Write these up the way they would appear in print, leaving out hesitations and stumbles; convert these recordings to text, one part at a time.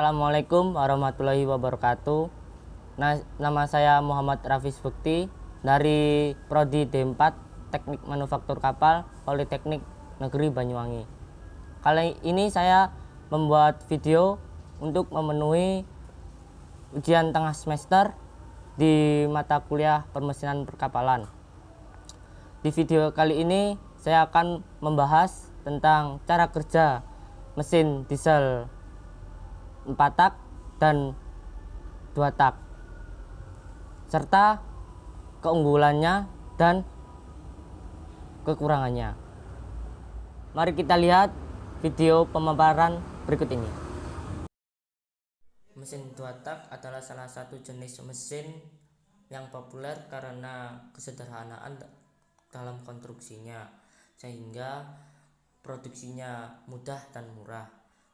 Assalamualaikum warahmatullahi wabarakatuh. Nama saya Muhammad Rafis Bekti dari Prodi D4 Teknik Manufaktur Kapal Politeknik Negeri Banyuwangi. Kali ini saya membuat video untuk memenuhi ujian tengah semester di mata kuliah permesinan perkapalan. Di video kali ini saya akan membahas tentang cara kerja mesin diesel 4 tak dan 2 tak serta keunggulannya dan kekurangannya. Mari kita lihat video pemaparan berikut ini. Mesin 2 tak adalah salah satu jenis mesin yang populer karena kesederhanaan dalam konstruksinya, sehingga produksinya mudah dan murah.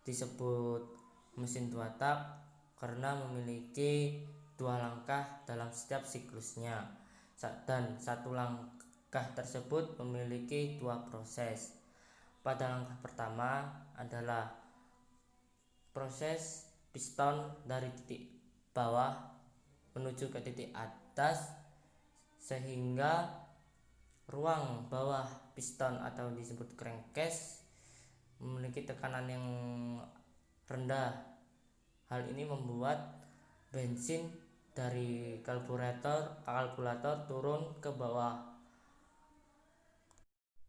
Disebut mesin 2 tak karena memiliki 2 langkah dalam setiap siklusnya, dan satu langkah tersebut memiliki 2 proses. Pada langkah pertama adalah proses piston dari titik bawah menuju ke titik atas, sehingga ruang bawah piston atau disebut crankcase memiliki tekanan yang rendah. Hal ini membuat bensin dari karburator turun ke bawah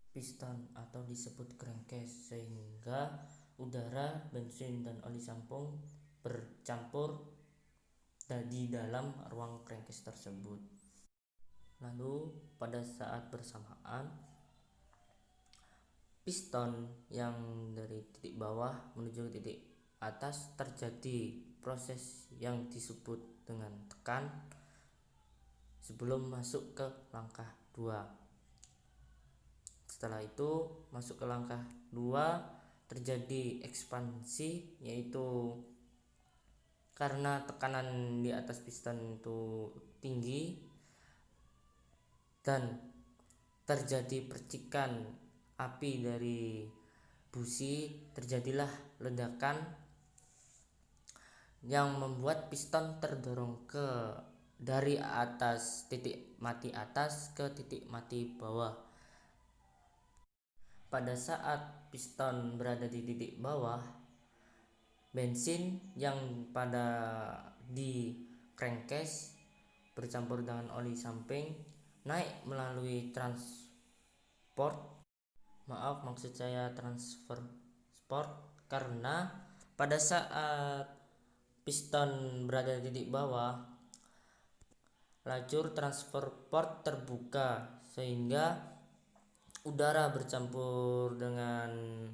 piston atau disebut crankcase, sehingga udara, bensin, dan oli sampung bercampur di dalam ruang crankcase tersebut. Lalu pada saat bersamaan, piston yang dari titik bawah menuju ke titik atas terjadi proses yang disebut dengan tekan sebelum masuk ke langkah 2. Setelah itu masuk ke langkah 2 terjadi ekspansi, yaitu karena tekanan di atas piston itu tinggi dan terjadi percikan api dari busi, terjadilah ledakan yang membuat piston terdorong dari atas titik mati atas ke titik mati bawah. Pada saat piston berada di titik bawah, bensin yang di crankcase bercampur dengan oli samping naik melalui transfer sport, karena pada saat piston berada di titik bawah, lajur transfer port terbuka sehingga udara bercampur dengan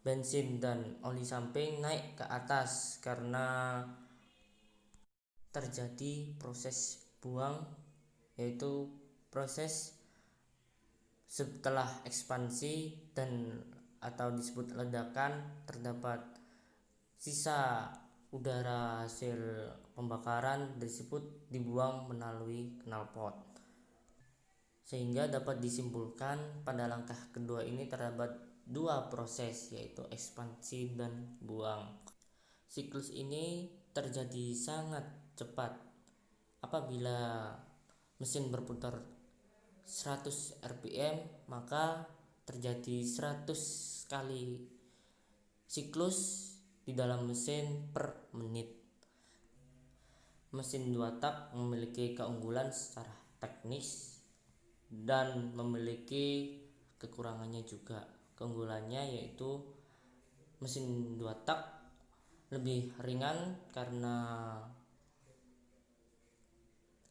bensin dan oli samping naik ke atas karena terjadi proses buang, yaitu proses setelah ekspansi dan atau disebut ledakan, terdapat sisa udara hasil pembakaran disebut dibuang melalui knalpot, sehingga dapat disimpulkan pada langkah kedua ini terdapat 2 proses, yaitu ekspansi dan buang. Siklus ini terjadi sangat cepat. Apabila mesin berputar 100 rpm, maka terjadi 100 kali siklus di dalam mesin per menit. Mesin 2 tak memiliki keunggulan secara teknis dan memiliki kekurangannya juga. Keunggulannya yaitu mesin 2 tak lebih ringan karena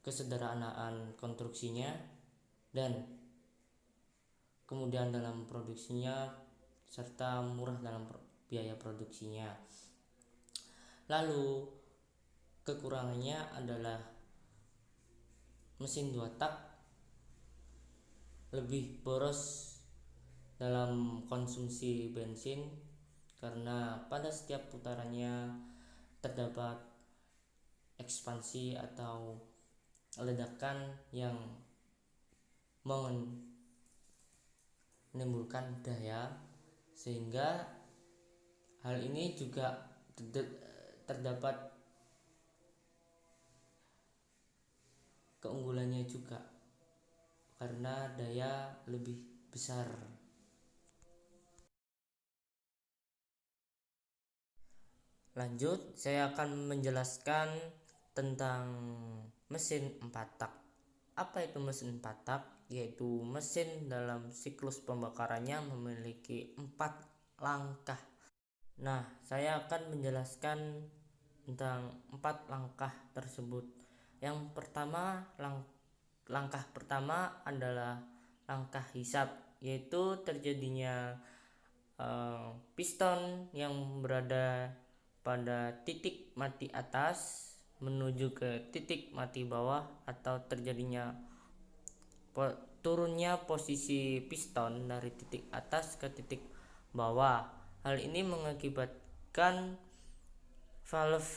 kesederhanaan konstruksinya, dan kemudian dalam produksinya serta murah dalam biaya produksinya. Lalu kekurangannya adalah mesin 2 tak lebih boros dalam konsumsi bensin karena pada setiap putarannya terdapat ekspansi atau ledakan yang menimbulkan daya, sehingga hal ini juga terdapat keunggulannya juga karena daya lebih besar. Lanjut, saya akan menjelaskan tentang mesin 4 tak. Apa itu mesin 4 tak? Yaitu mesin dalam siklus pembakarannya memiliki 4 langkah. Nah, saya akan menjelaskan tentang 4 langkah tersebut. Yang pertama, langkah pertama adalah langkah hisap, yaitu terjadinya piston yang berada pada titik mati atas menuju ke titik mati bawah, atau terjadinya turunnya posisi piston dari titik atas ke titik bawah. Hal ini mengakibatkan valve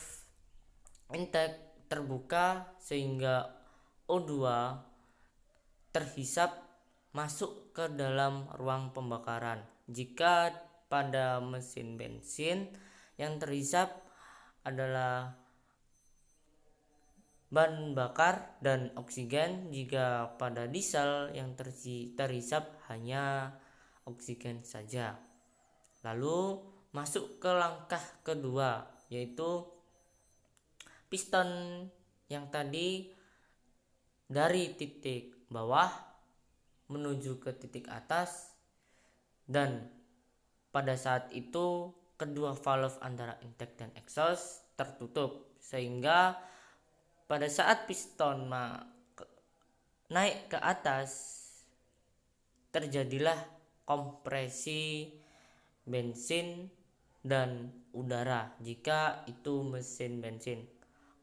intake terbuka sehingga O2 terhisap masuk ke dalam ruang pembakaran. Jika pada mesin bensin yang terhisap adalah bahan bakar dan oksigen, jika pada diesel yang terhisap hanya oksigen saja. Lalu masuk ke langkah kedua, yaitu piston yang tadi dari titik bawah menuju ke titik atas, dan pada saat itu kedua valve antara intake dan exhaust tertutup, sehingga pada saat piston naik ke atas terjadilah kompresi bensin dan udara jika itu mesin bensin.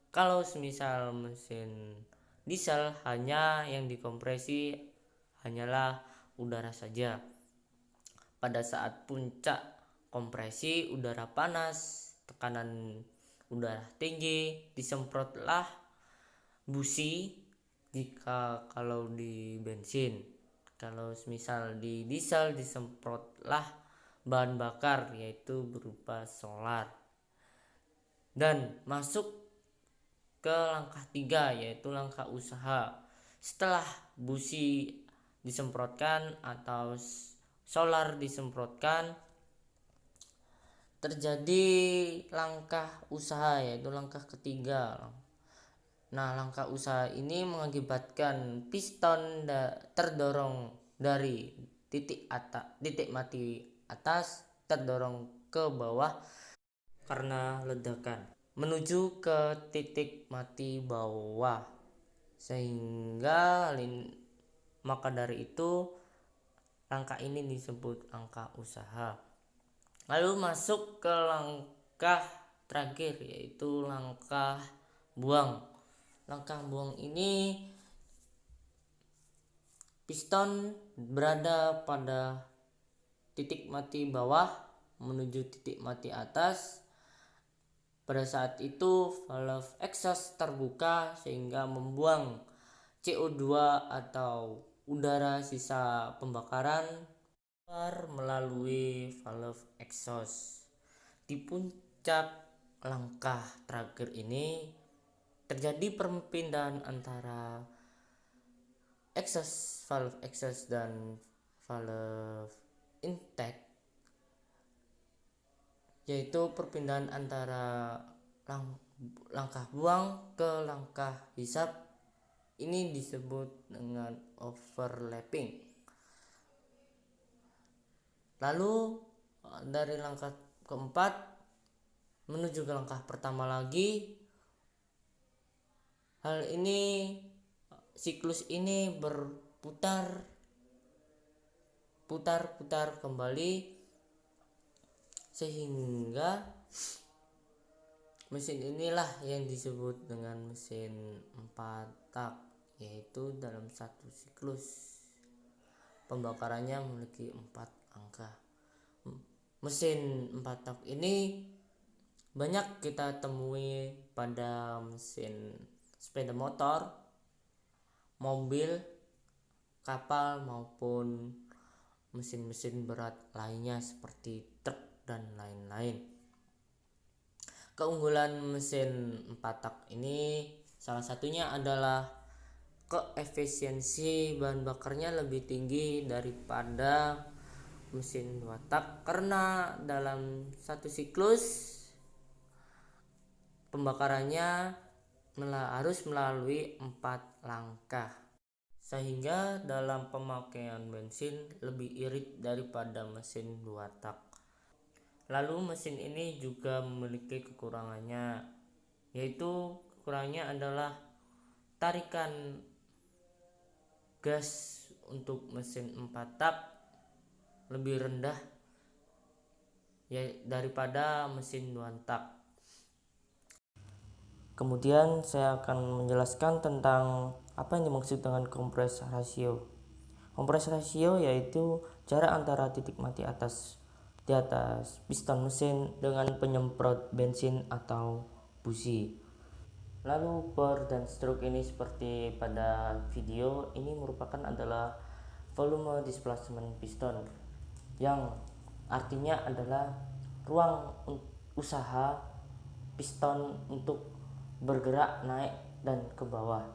Kalau semisal mesin diesel, hanya yang dikompresi hanyalah udara saja. Pada saat puncak kompresi udara panas, tekanan udara tinggi, disemprotlah busi jika kalau di bensin. Kalau semisal di diesel, disemprotlah bahan bakar, yaitu berupa solar. Dan masuk ke langkah 3, yaitu langkah usaha. Setelah busi disemprotkan atau solar disemprotkan, terjadi langkah usaha, yaitu langkah ketiga. Nah, langkah usaha ini mengakibatkan piston terdorong dari titik mati atas terdorong ke bawah karena ledakan menuju ke titik mati bawah, sehingga maka dari itu langkah ini disebut langkah usaha. Lalu masuk ke langkah terakhir, yaitu langkah buang. Langkah buang ini piston berada pada titik mati bawah menuju titik mati atas. Pada saat itu valve exhaust terbuka sehingga membuang CO2 atau udara sisa pembakaran keluar melalui valve exhaust. Di puncak langkah terakhir ini terjadi perpindahan antara valve exhaust dan valve intake, yaitu perpindahan antara langkah buang ke langkah hisap. Ini disebut dengan overlapping. Lalu dari langkah keempat menuju ke langkah pertama lagi. Hal ini, siklus ini berputar kembali sehingga mesin inilah yang disebut dengan mesin 4 tak, yaitu dalam satu siklus pembakarannya memiliki 4 angka. Mesin 4 tak ini banyak kita temui pada mesin sepeda motor, mobil, kapal, maupun mesin-mesin berat lainnya seperti truk dan lain-lain. Keunggulan mesin 4 tak ini salah satunya adalah keefisiensi bahan bakarnya lebih tinggi daripada mesin 2 tak, karena dalam satu siklus pembakarannya harus melalui 4 langkah, sehingga dalam pemakaian bensin lebih irit daripada mesin 2 tak. Lalu mesin ini juga memiliki kekurangannya, yaitu kekurangannya adalah tarikan gas untuk mesin 4 tak lebih rendah daripada mesin 2 tak. Kemudian saya akan menjelaskan tentang apa yang dimaksud dengan compress ratio. Compress ratio yaitu jarak antara titik mati di atas piston mesin dengan penyemprot bensin atau busi. Lalu bor dan stroke ini seperti pada video ini merupakan adalah volume displacement piston, yang artinya adalah ruang usaha piston untuk bergerak naik dan ke bawah.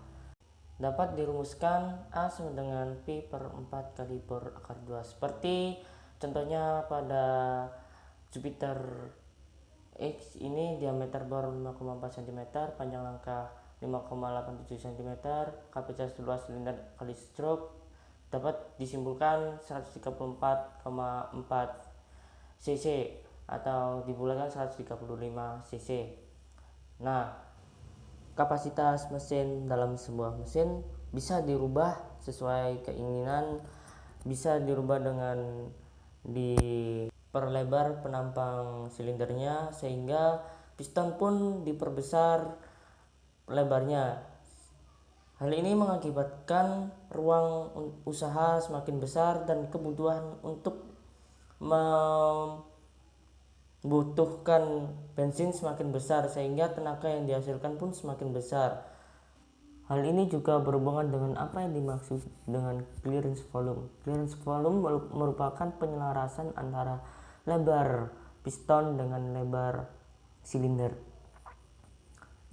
Dapat dirumuskan A sama dengan P per 4 kali bor akar 2, seperti contohnya pada Jupiter X ini diameter bor 5,4 cm, panjang langkah 5,87 cm, kapasitas luas silinder kali stroke dapat disimpulkan 134,4 cc atau dibulatkan 135 cc. Nah, kapasitas mesin dalam sebuah mesin bisa dirubah sesuai keinginan, bisa dirubah dengan diperlebar penampang silindernya sehingga piston pun diperbesar lebarnya. Hal ini mengakibatkan ruang usaha semakin besar dan kebutuhan untuk membutuhkan bensin semakin besar, sehingga tenaga yang dihasilkan pun semakin besar. Hal ini juga berhubungan dengan apa yang dimaksud dengan clearance volume. Clearance volume merupakan penyelarasan antara lebar piston dengan lebar silinder,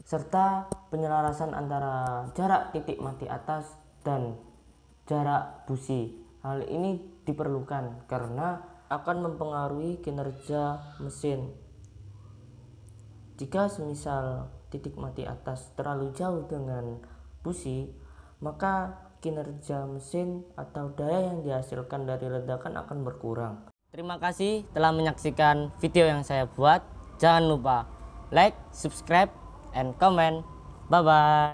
serta penyelarasan antara jarak titik mati atas dan jarak busi. Hal ini diperlukan karena akan mempengaruhi kinerja mesin. Jika semisal titik mati atas terlalu jauh dengan busi, maka kinerja mesin atau daya yang dihasilkan dari ledakan akan berkurang. Terima kasih telah menyaksikan video yang saya buat. Jangan lupa like, subscribe, and comment. Bye bye.